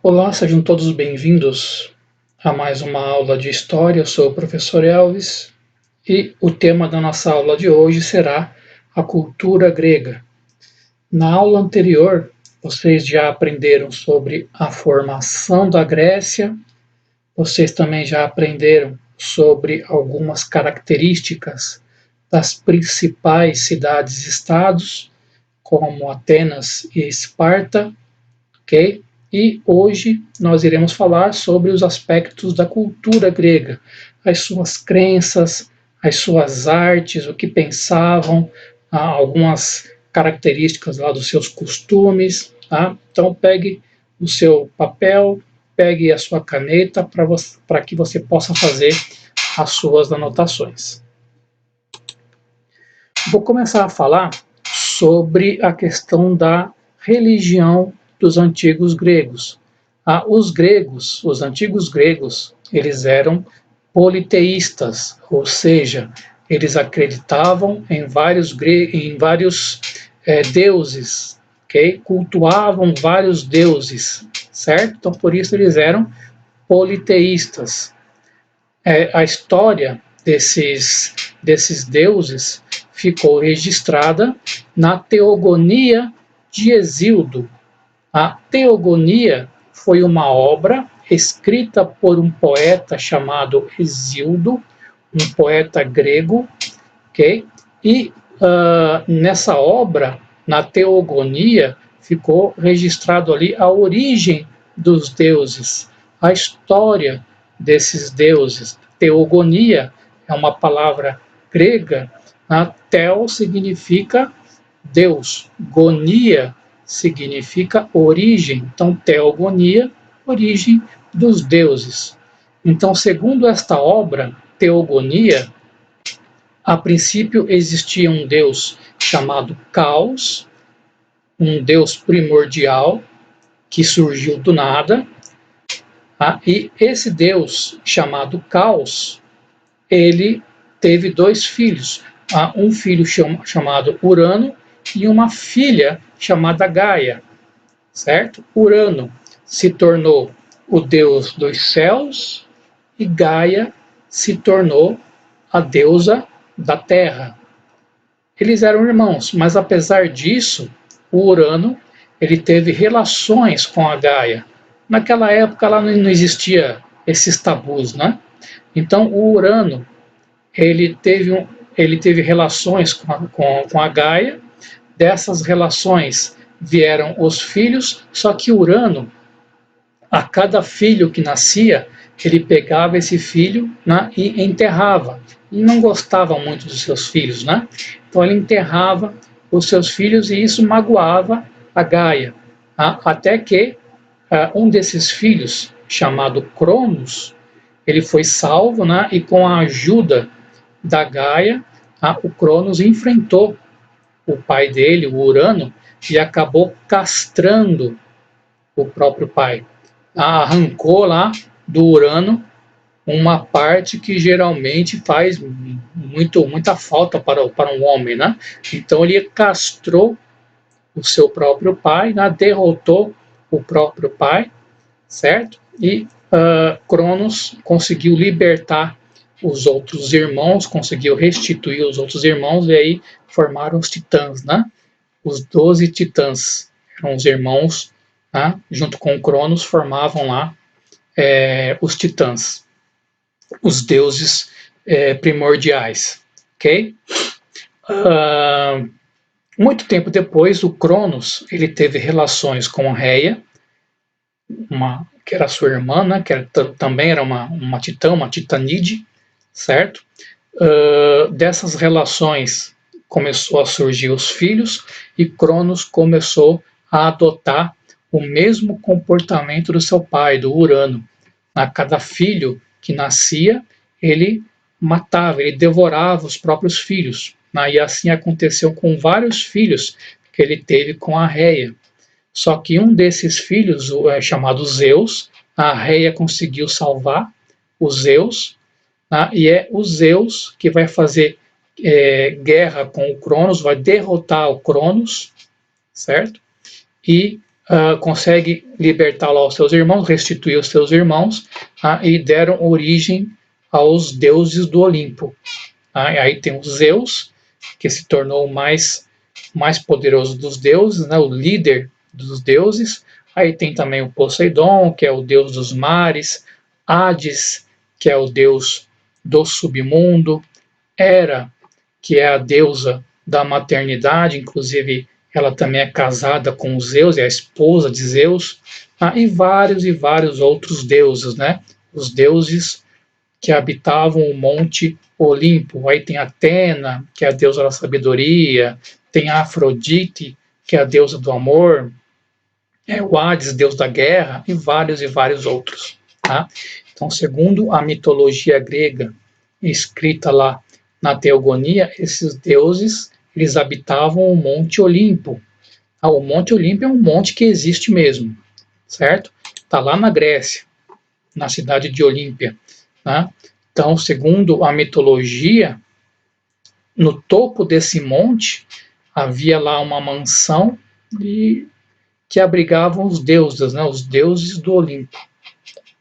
Olá, sejam todos bem-vindos a mais uma aula de História. Eu sou o professor Elvis e o tema da nossa aula de hoje será a cultura grega. Na aula anterior, vocês já aprenderam sobre a formação da Grécia, vocês também já aprenderam sobre algumas características das principais cidades-estados, como Atenas e Esparta, ok? E hoje nós iremos falar sobre os aspectos da cultura grega, as suas crenças, as suas artes, o que pensavam, algumas características lá dos seus costumes. Tá? Então pegue o seu papel, pegue a sua caneta para que você possa fazer as suas anotações. Vou começar a falar sobre a questão da religião dos antigos gregos. Os antigos gregos, eles eram politeístas, ou seja, eles acreditavam em vários deuses, okay? Cultuavam vários deuses, certo? Então, por isso eles eram politeístas. A história desses deuses ficou registrada na Teogonia de Hesíodo. A Teogonia foi uma obra escrita por um poeta chamado Hesíodo, um poeta grego, okay? E nessa obra, na Teogonia, ficou registrado ali a origem dos deuses, a história desses deuses. Teogonia é uma palavra grega. Teo significa Deus, gonia significa origem. Então, teogonia, origem dos deuses. Então, segundo esta obra, Teogonia, a princípio existia um Deus chamado Caos, um Deus primordial que surgiu do nada. E esse Deus chamado Caos, ele teve dois filhos. Um filho chamado Urano e uma filha chamada Gaia, certo? Urano se tornou o deus dos céus e Gaia se tornou a deusa da terra. Eles eram irmãos, mas apesar disso, o Urano ele teve relações com a Gaia. Naquela época lá não existia esses tabus, né? Então o Urano ele teve relações com a Gaia. Dessas relações vieram os filhos, só que Urano, a cada filho que nascia, ele pegava esse filho, né, e enterrava. E não gostava muito dos seus filhos, né? Então ele enterrava os seus filhos e isso magoava a Gaia. Até que um desses filhos, chamado Cronos, ele foi salvo, né, e com a ajuda da Gaia, o Cronos enfrentou o pai dele, o Urano, e acabou castrando o próprio pai. Arrancou lá do Urano uma parte que geralmente faz muita falta para um homem, né? Então ele castrou o seu próprio pai, né? Derrotou o próprio pai, certo? E Cronos conseguiu libertar os outros irmãos, conseguiu restituir os outros irmãos, e aí formaram os titãs, né? Os 12 titãs eram os irmãos, né? Junto com Cronos, formavam lá os titãs, os deuses primordiais, ok? Muito tempo depois, o Cronos ele teve relações com a Reia, que era sua irmã, né? Que também era uma titã, uma titaníde, certo? Dessas relações começou a surgir os filhos e Cronos começou a adotar o mesmo comportamento do seu pai, do Urano. A cada filho que nascia, ele matava, ele devorava os próprios filhos. E assim aconteceu com vários filhos que ele teve com a Reia. Só que um desses filhos, chamado Zeus, a Reia conseguiu salvar o Zeus, e é o Zeus que vai fazer guerra com o Cronos, vai derrotar o Cronos, certo? E consegue libertar lá os seus irmãos, restituir os seus irmãos, e deram origem aos deuses do Olimpo. Aí tem o Zeus, que se tornou o mais poderoso dos deuses, né, o líder dos deuses. Aí tem também o Poseidon, que é o deus dos mares, Hades, que é o deus do submundo, Hera, que é a deusa da maternidade, inclusive ela também é casada com Zeus, é a esposa de Zeus, e vários outros deuses, né? Os deuses que habitavam o Monte Olimpo. Aí tem Atena, que é a deusa da sabedoria, tem a Afrodite, que é a deusa do amor, o Hades, deus da guerra, e vários outros. Tá? Então, segundo a mitologia grega, escrita lá na Teogonia, esses deuses eles habitavam o Monte Olimpo. O Monte Olimpo é um monte que existe mesmo, certo? Está lá na Grécia, na cidade de Olímpia. Né? Então, segundo a mitologia, no topo desse monte havia lá uma mansão que abrigava os deuses, né? Os deuses do Olimpo.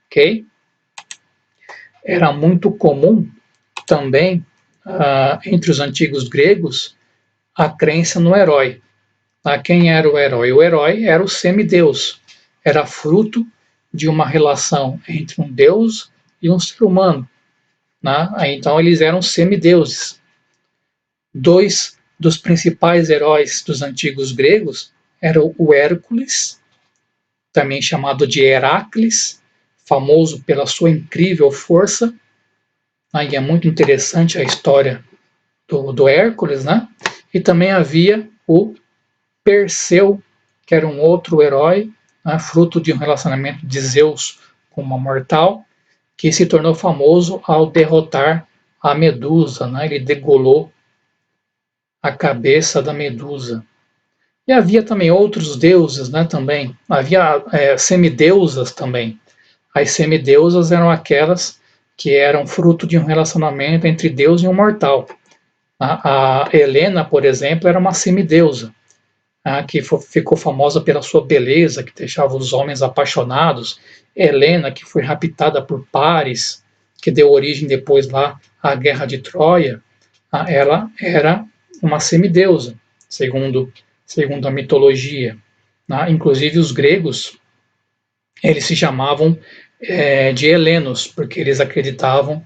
Ok? Era muito comum também, entre os antigos gregos, a crença no herói. Quem era o herói? O herói era o semideus. Era fruto de uma relação entre um deus e um ser humano. Então eles eram semideuses. Dois dos principais heróis dos antigos gregos eram o Hércules, também chamado de Heracles, famoso pela sua incrível força. E é muito interessante a história do Hércules, né? E também havia o Perseu, que era um outro herói, fruto de um relacionamento de Zeus com uma mortal, que se tornou famoso ao derrotar a Medusa, Ele degolou a cabeça da Medusa. E havia também outros deuses, também. Havia semideusas também. As semideusas eram aquelas que eram fruto de um relacionamento entre Deus e um mortal. A Helena, por exemplo, era uma semideusa, que ficou famosa pela sua beleza, que deixava os homens apaixonados. Helena, que foi raptada por Paris, que deu origem depois lá à Guerra de Troia, ela era uma semideusa, segundo a mitologia. Inclusive os gregos, eles se chamavam de helenos, porque eles acreditavam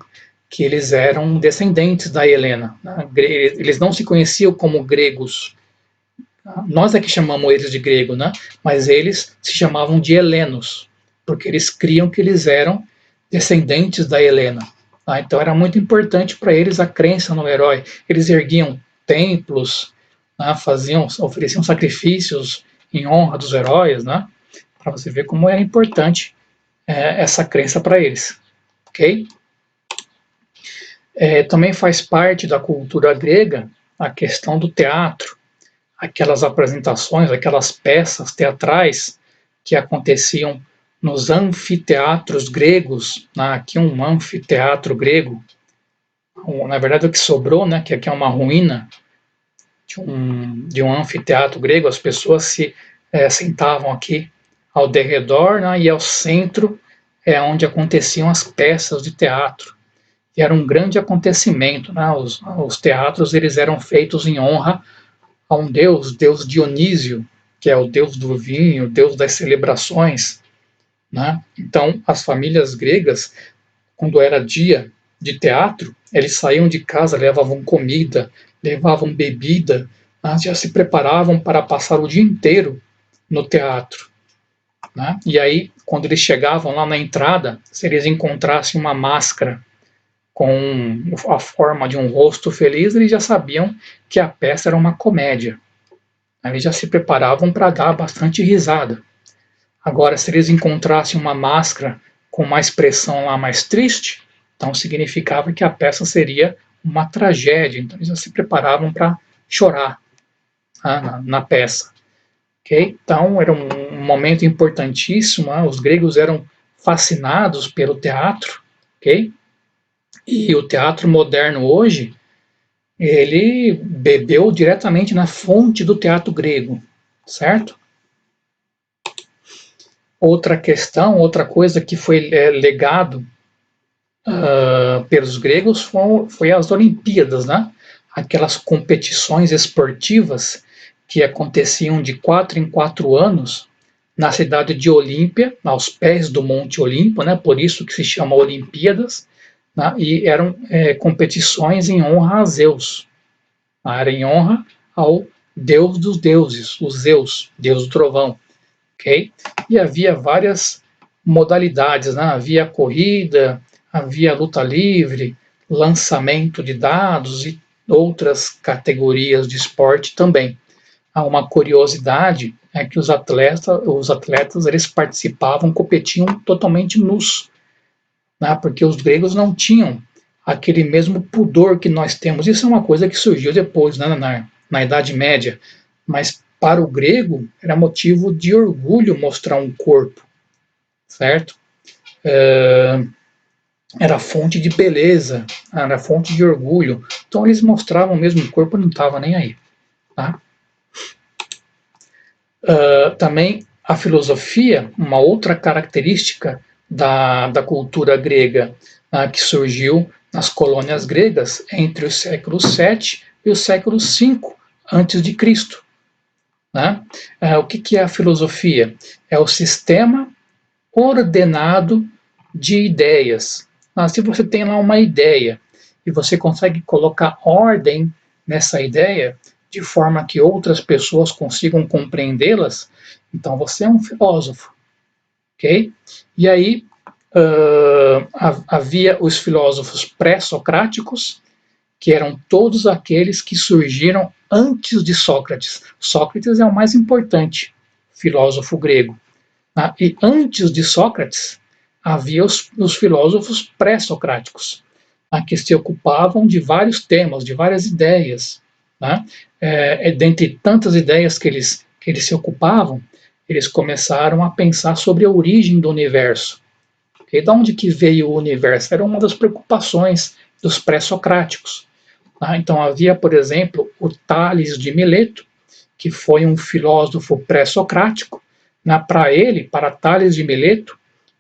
que eles eram descendentes da Helena. Eles não se conheciam como gregos. Nós é que chamamos eles de grego, mas eles se chamavam de helenos, porque eles criam que eles eram descendentes da Helena. Então era muito importante para eles a crença no herói. Eles erguiam templos, ofereciam sacrifícios em honra dos heróis, para você ver como era importante essa crença para eles. Ok? Também faz parte da cultura grega a questão do teatro, aquelas apresentações, aquelas peças teatrais que aconteciam nos anfiteatros gregos. Aqui um anfiteatro grego, na verdade o que sobrou, que aqui é uma ruína de um anfiteatro grego. As pessoas se sentavam aqui ao derredor, e ao centro é onde aconteciam as peças de teatro. E era um grande acontecimento. Os teatros eles eram feitos em honra a um deus Dionísio, que é o deus do vinho, o deus das celebrações. Então, as famílias gregas, quando era dia de teatro, eles saíam de casa, levavam comida, levavam bebida, já se preparavam para passar o dia inteiro no teatro. E aí, quando eles chegavam lá na entrada, se eles encontrassem uma máscara com a forma de um rosto feliz, eles já sabiam que a peça era uma comédia. Eles já se preparavam para dar bastante risada. Agora, se eles encontrassem uma máscara com uma expressão lá mais triste, então significava que a peça seria uma tragédia. Então, eles já se preparavam para chorar na peça. Okay? Então, era um momento importantíssimo. Os gregos eram fascinados pelo teatro. Okay? E o teatro moderno hoje, ele bebeu diretamente na fonte do teatro grego, certo? Outra questão, outra coisa que foi legado pelos gregos foi as Olimpíadas, né? Aquelas competições esportivas que aconteciam de 4 em 4 anos na cidade de Olímpia, aos pés do Monte Olimpo, né? Por isso que se chama Olimpíadas, né? E eram competições em honra a Zeus, era em honra ao deus dos deuses, o Zeus, deus do trovão, ok? E havia várias modalidades, né? Havia corrida, havia luta livre, lançamento de dados e outras categorias de esporte também. Uma curiosidade é que os atletas eles participavam, competiam totalmente nus, né? Porque os gregos não tinham aquele mesmo pudor que nós temos. Isso é uma coisa que surgiu depois, né, na Idade Média, mas para o grego era motivo de orgulho mostrar um corpo, certo? Era fonte de beleza, era fonte de orgulho. Então eles mostravam mesmo o corpo, não estava nem aí. Tá? Também a filosofia, uma outra característica da cultura grega, que surgiu nas colônias gregas entre o século VII e o século V antes de Cristo. Né? O que é a filosofia? É o sistema ordenado de ideias. Se você tem lá uma ideia e você consegue colocar ordem nessa ideia de forma que outras pessoas consigam compreendê-las, então você é um filósofo, ok? E aí havia os filósofos pré-socráticos, que eram todos aqueles que surgiram antes de Sócrates. Sócrates é o mais importante filósofo grego. E antes de Sócrates, havia os filósofos pré-socráticos, que se ocupavam de vários temas, de várias ideias. Né? Dentre tantas ideias que eles se ocupavam, eles começaram a pensar sobre a origem do universo. E de onde que veio o universo? Era uma das preocupações dos pré-socráticos. Então havia, por exemplo, o Tales de Mileto, que foi um filósofo pré-socrático. Para Tales de Mileto,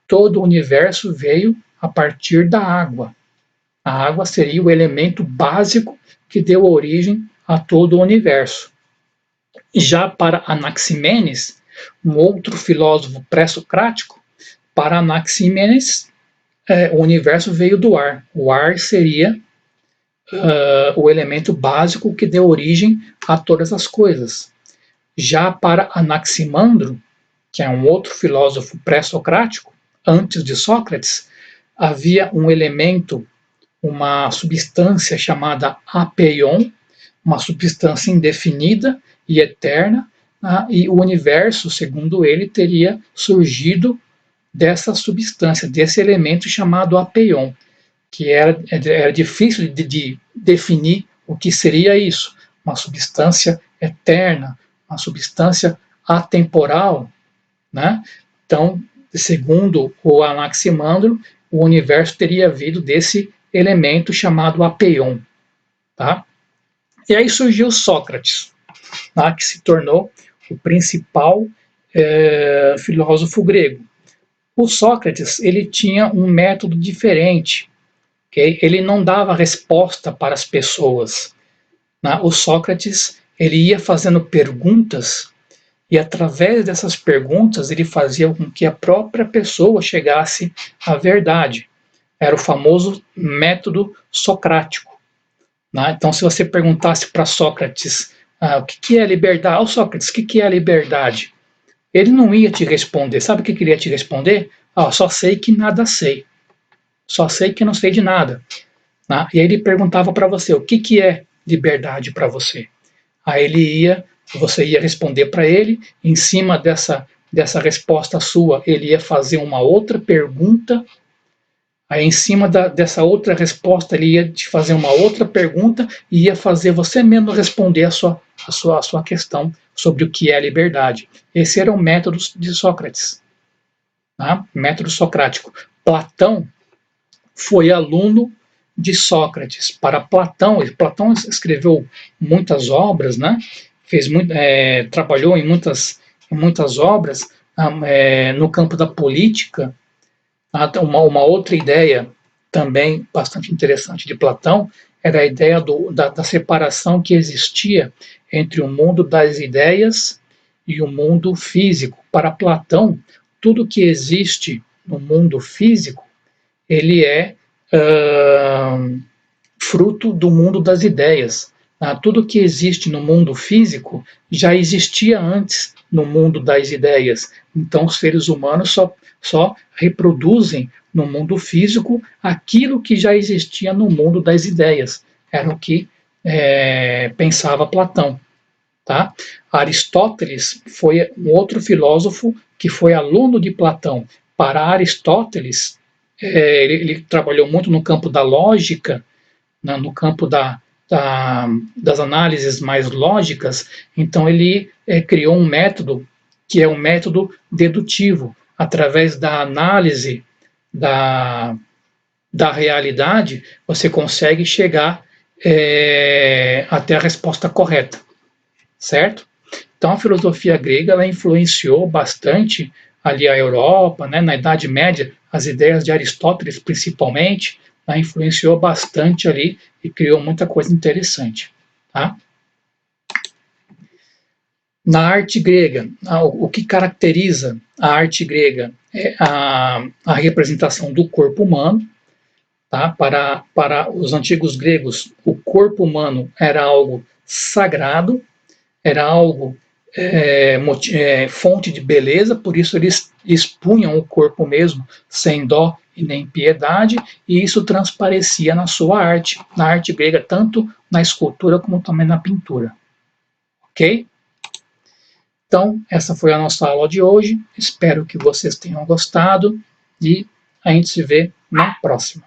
todo o universo veio a partir da água. A água seria o elemento básico que deu origem a todo o universo. Já para Anaximenes, um outro filósofo pré-socrático, para Anaximenes, o universo veio do ar. O ar seria o elemento básico que deu origem a todas as coisas. Já para Anaximandro, que é um outro filósofo pré-socrático, antes de Sócrates, havia um elemento, uma substância chamada apeion, uma substância indefinida e eterna, e o universo, segundo ele, teria surgido dessa substância, desse elemento chamado apeion, que era difícil de definir o que seria isso, uma substância eterna, uma substância atemporal, né? Então, segundo o Anaximandro, o universo teria vindo desse elemento chamado apeion. Tá? E aí surgiu Sócrates, tá? Que se tornou o principal filósofo grego. O Sócrates ele tinha um método diferente. Okay? Ele não dava resposta para as pessoas. Né? O Sócrates ele ia fazendo perguntas e através dessas perguntas ele fazia com que a própria pessoa chegasse à verdade. Era o famoso método socrático. Né? Então, se você perguntasse para Sócrates o que é liberdade, Sócrates, o que é a liberdade? Ele não ia te responder. Sabe o que ele ia te responder? Só sei que nada sei. Só sei que não sei de nada. Né? E aí ele perguntava para você, o que é liberdade para você? Aí você ia responder para ele, em cima dessa resposta sua, ele ia fazer uma outra pergunta, aí em cima dessa outra resposta, ele ia te fazer uma outra pergunta e ia fazer você mesmo responder a sua questão sobre o que é liberdade. Esse era o método de Sócrates, tá? Método socrático. Platão foi aluno de Sócrates. Para Platão escreveu muitas obras, né? Trabalhou em muitas obras, no campo da política, uma outra ideia também bastante interessante de Platão era a ideia da separação que existia entre o mundo das ideias e o mundo físico. Para Platão, tudo que existe no mundo físico, ele é fruto do mundo das ideias. Tudo que existe no mundo físico já existia antes no mundo das ideias. Então, os seres humanos só reproduzem no mundo físico aquilo que já existia no mundo das ideias. Era o que pensava Platão. Tá? Aristóteles foi um outro filósofo que foi aluno de Platão. Para Aristóteles, ele trabalhou muito no campo da lógica, no campo das análises mais lógicas. Então ele criou um método que é um método dedutivo. Através da análise da realidade, você consegue chegar até a resposta correta, certo? Então a filosofia grega ela influenciou bastante ali a Europa, né, na Idade Média, as ideias de Aristóteles principalmente, influenciou bastante ali e criou muita coisa interessante. Tá? Na arte grega, o que caracteriza a arte grega é a representação do corpo humano. Tá? Para os antigos gregos, o corpo humano era algo sagrado, era algo fonte de beleza, por isso eles expunham o corpo mesmo, sem dó e nem piedade, e isso transparecia na sua arte, na arte grega, tanto na escultura como também na pintura. Ok? Então, essa foi a nossa aula de hoje, espero que vocês tenham gostado, e a gente se vê na próxima.